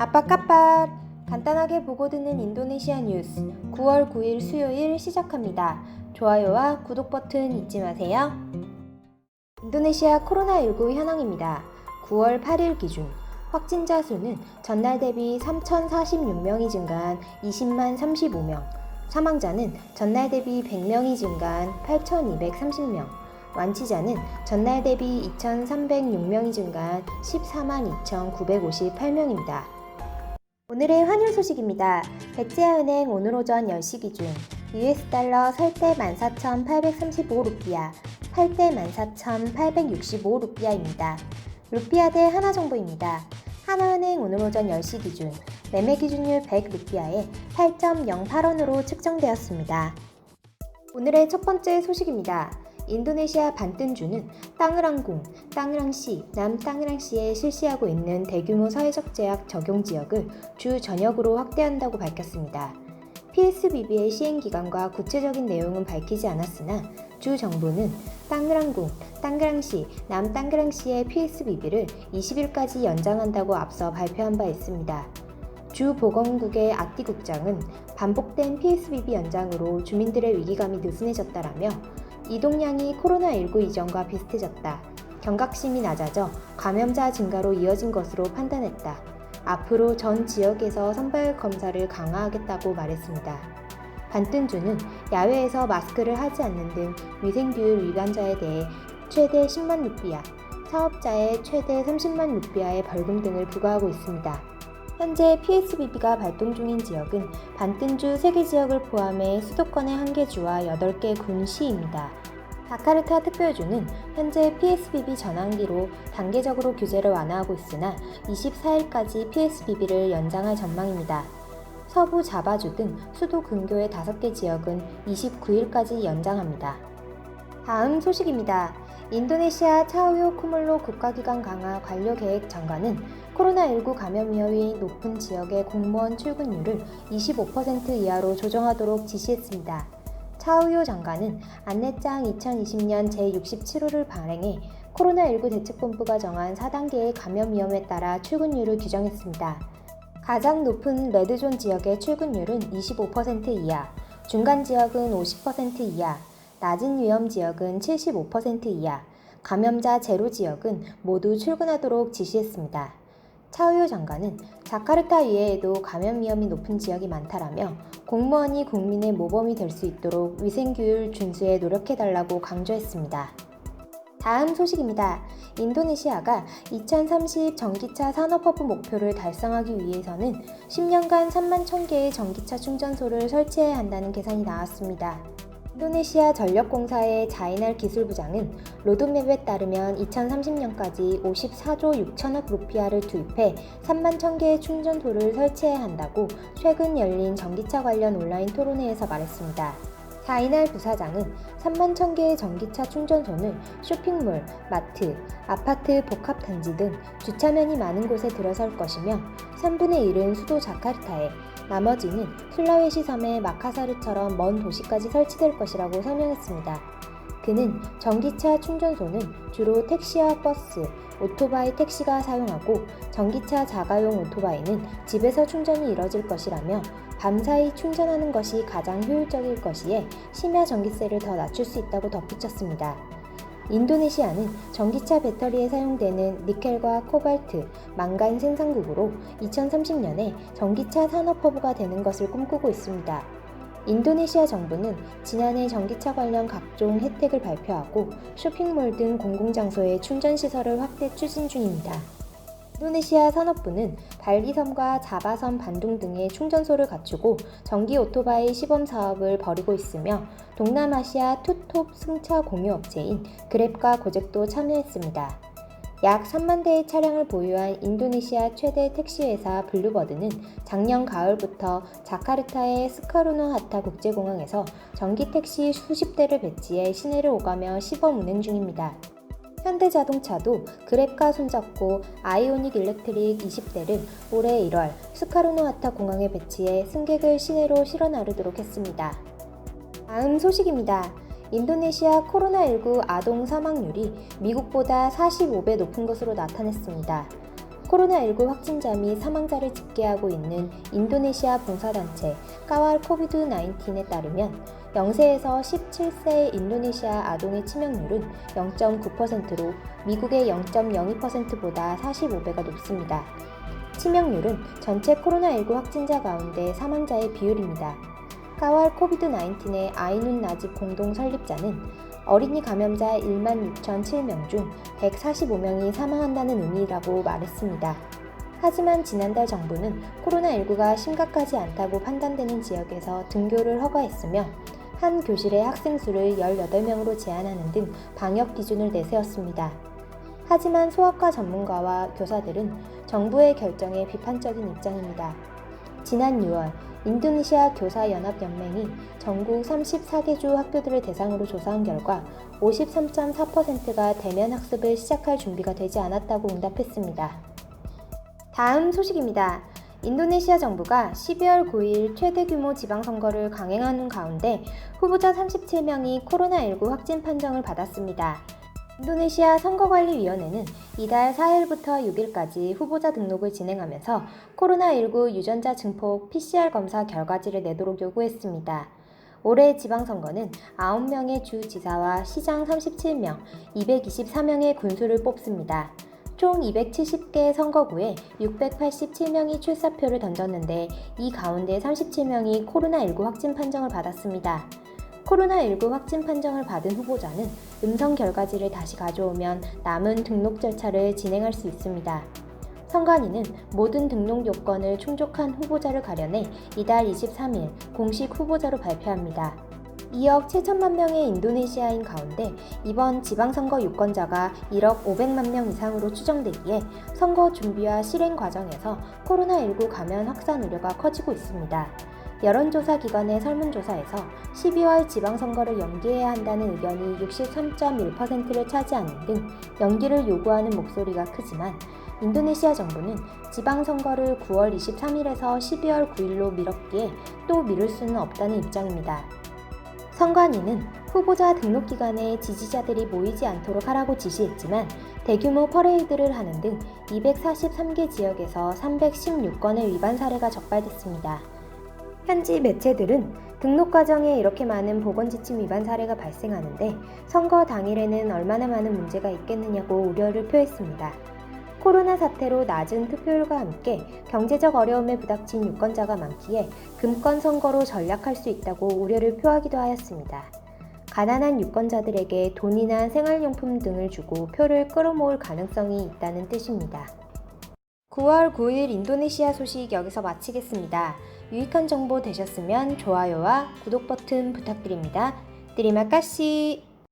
아빠까빨 간단하게 보고 듣는 인도네시아 뉴스 9월 9일 수요일 시작합니다. 좋아요와 구독 버튼 잊지 마세요. 인도네시아 코로나19 현황입니다. 9월 8일 기준 확진자 수는 전날 대비 3,046명이 증가한 20만 35명, 사망자는 전날 대비 100명이 증가한 8,230명, 완치자는 전날 대비 2,306명이 증가한 14만 2,958명입니다. 오늘의 환율 소식입니다. 배지아은행 오늘 오전 10시 기준 US 달러 살 때 14,835루피아, 팔 때 14,865루피아입니다. 루피아 대 하나 정보입니다. 하나은행 오늘 오전 10시 기준 매매 기준율 100루피아에 8.08원으로 측정되었습니다. 오늘의 첫 번째 소식입니다. 인도네시아 반뜬주는 땅으랑궁, 땅으랑시, 남땅으랑시에 실시하고 있는 대규모 사회적 제약 적용 지역을 주 전역으로 확대한다고 밝혔습니다. PSBB의 시행 기간과 구체적인 내용은 밝히지 않았으나 주 정부는 땅으랑궁, 땅그랑시, 남땅그랑시의 PSBB를 20일까지 연장한다고 앞서 발표한 바 있습니다. 주 보건국의 아띠 국장은 반복된 PSBB 연장으로 주민들의 위기감이 느슨해졌다라며 이동량이 코로나19 이전과 비슷해졌다. 경각심이 낮아져 감염자 증가로 이어진 것으로 판단했다. 앞으로 전 지역에서 선발 검사를 강화하겠다고 말했습니다. 반뜬주는 야외에서 마스크를 하지 않는 등 위생규율 위반자에 대해 최대 10만 루피아, 사업자에 최대 30만 루피아의 벌금 등을 부과하고 있습니다. 현재 PSBB가 발동 중인 지역은 반뜬주 3개 지역을 포함해 수도권의 1개 주와 8개 군 시입니다. 자카르타 특별주는 현재 PSBB 전환기로 단계적으로 규제를 완화하고 있으나 24일까지 PSBB를 연장할 전망입니다. 서부 자바주 등 수도 근교의 5개 지역은 29일까지 연장합니다. 다음 소식입니다. 인도네시아 차우요 쿠물로 국가기관 강화 관료계획 장관은 코로나19 감염 위험이 높은 지역의 공무원 출근율을 25% 이하로 조정하도록 지시했습니다. 차우요 장관은 안내장 2020년 제67호를 발행해 코로나19 대책본부가 정한 4단계의 감염 위험에 따라 출근율을 규정했습니다. 가장 높은 레드존 지역의 출근율은 25% 이하, 중간 지역은 50% 이하, 낮은 위험 지역은 75% 이하, 감염자 제로 지역은 모두 출근하도록 지시했습니다. 차우요 장관은 자카르타 이외에도 감염 위험이 높은 지역이 많다라며 공무원이 국민의 모범이 될 수 있도록 위생규율 준수에 노력해달라고 강조했습니다. 다음 소식입니다. 인도네시아가 2030 전기차 산업허브 목표를 달성하기 위해서는 10년간 3만 1,000개의 전기차 충전소를 설치해야 한다는 계산이 나왔습니다. 인도네시아 전력공사의 자이날 기술부장은 로드맵에 따르면 2030년까지 54조 6천억 루피아를 투입해 3만 1,000개의 충전소를 설치해야 한다고 최근 열린 전기차 관련 온라인 토론회에서 말했습니다. 자이날 부사장은 3만 1,000개의 전기차 충전소는 쇼핑몰, 마트, 아파트 복합단지 등 주차면이 많은 곳에 들어설 것이며 3분의 1은 수도 자카르타에, 나머지는 술라웨시 섬의 마카사르처럼 먼 도시까지 설치될 것이라고 설명했습니다. 그는 전기차 충전소는 주로 택시와 버스, 오토바이 택시가 사용하고 전기차 자가용 오토바이는 집에서 충전이 이뤄질 것이라며 밤사이 충전하는 것이 가장 효율적일 것이에 심야 전기세를 더 낮출 수 있다고 덧붙였습니다. 인도네시아는 전기차 배터리에 사용되는 니켈과 코발트, 망간 생산국으로 2030년에 전기차 산업허브가 되는 것을 꿈꾸고 있습니다. 인도네시아 정부는 지난해 전기차 관련 각종 혜택을 발표하고 쇼핑몰 등 공공장소의 충전시설을 확대 추진 중입니다. 인도네시아 산업부는 발리섬과 자바섬 반둥 등의 충전소를 갖추고 전기 오토바이 시범 사업을 벌이고 있으며 동남아시아 투톱 승차 공유업체인 그랩과 고젝도 참여했습니다. 약 3만 대의 차량을 보유한 인도네시아 최대 택시회사 블루버드는 작년 가을부터 자카르타의 스카르노하타 국제공항에서 전기 택시 수십 대를 배치해 시내를 오가며 시범 운행 중입니다. 현대자동차도 그랩과 손잡고 아이오닉 일렉트릭 20대를 올해 1월 스카르노하타 공항에 배치해 승객을 시내로 실어 나르도록 했습니다. 다음 소식입니다. 인도네시아 코로나19 아동 사망률이 미국보다 45배 높은 것으로 나타났습니다. 코로나19 확진자 및 사망자를 집계하고 있는 인도네시아 봉사단체 까왈 코비드-19에 따르면 0세에서 17세 인도네시아 아동의 치명률은 0.9%로 미국의 0.02%보다 45배가 높습니다. 치명률은 전체 코로나19 확진자 가운데 사망자의 비율입니다. 까왈 코비드-19의 아이눈 나집 공동 설립자는 어린이 감염자 16,007명 중 145명이 사망한다는 의미라고 말했습니다. 하지만 지난달 정부는 코로나19가 심각하지 않다고 판단되는 지역에서 등교를 허가했으며 한 교실의 학생 수를 18명으로 제한하는 등 방역 기준을 내세웠습니다. 하지만 소아과 전문가와 교사들은 정부의 결정에 비판적인 입장입니다. 지난 6월 인도네시아 교사연합연맹이 전국 34개 주 학교들을 대상으로 조사한 결과 53.4%가 대면 학습을 시작할 준비가 되지 않았다고 응답했습니다. 다음 소식입니다. 인도네시아 정부가 12월 9일 최대 규모 지방선거를 강행하는 가운데 후보자 37명이 코로나19 확진 판정을 받았습니다. 인도네시아 선거관리위원회는 이달 4일부터 6일까지 후보자 등록을 진행하면서 코로나19 유전자 증폭 PCR 검사 결과지를 내도록 요구했습니다. 올해 지방선거는 9명의 주지사와 시장 37명, 224명의 군수를 뽑습니다. 총 270개 선거구에 687명이 출사표를 던졌는데 이 가운데 37명이 코로나19 확진 판정을 받았습니다. 코로나19 확진 판정을 받은 후보자는 음성 결과지를 다시 가져오면 남은 등록 절차를 진행할 수 있습니다. 선관위는 모든 등록 요건을 충족한 후보자를 가려내 이달 23일 공식 후보자로 발표합니다. 2억 7천만 명의 인도네시아인 가운데 이번 지방선거 유권자가 1억 500만 명 이상으로 추정되기에 선거 준비와 실행 과정에서 코로나19 감염 확산 우려가 커지고 있습니다. 여론조사 기관의 설문조사에서 12월 지방선거를 연기해야 한다는 의견이 63.1%를 차지하는 등 연기를 요구하는 목소리가 크지만 인도네시아 정부는 지방선거를 9월 23일에서 12월 9일로 미뤘기에 또 미룰 수는 없다는 입장입니다. 선관위는 후보자 등록 기간에 지지자들이 모이지 않도록 하라고 지시했지만 대규모 퍼레이드를 하는 등 243개 지역에서 316건의 위반 사례가 적발됐습니다. 현지 매체들은 등록 과정에 이렇게 많은 보건지침 위반 사례가 발생하는데 선거 당일에는 얼마나 많은 문제가 있겠느냐고 우려를 표했습니다. 코로나 사태로 낮은 투표율과 함께 경제적 어려움에 부닥친 유권자가 많기에 금권 선거로 전략할 수 있다고 우려를 표하기도 하였습니다. 가난한 유권자들에게 돈이나 생활용품 등을 주고 표를 끌어모을 가능성이 있다는 뜻입니다. 9월 9일 인도네시아 소식 여기서 마치겠습니다. 유익한 정보 되셨으면 좋아요와 구독 버튼 부탁드립니다. Terima kasih.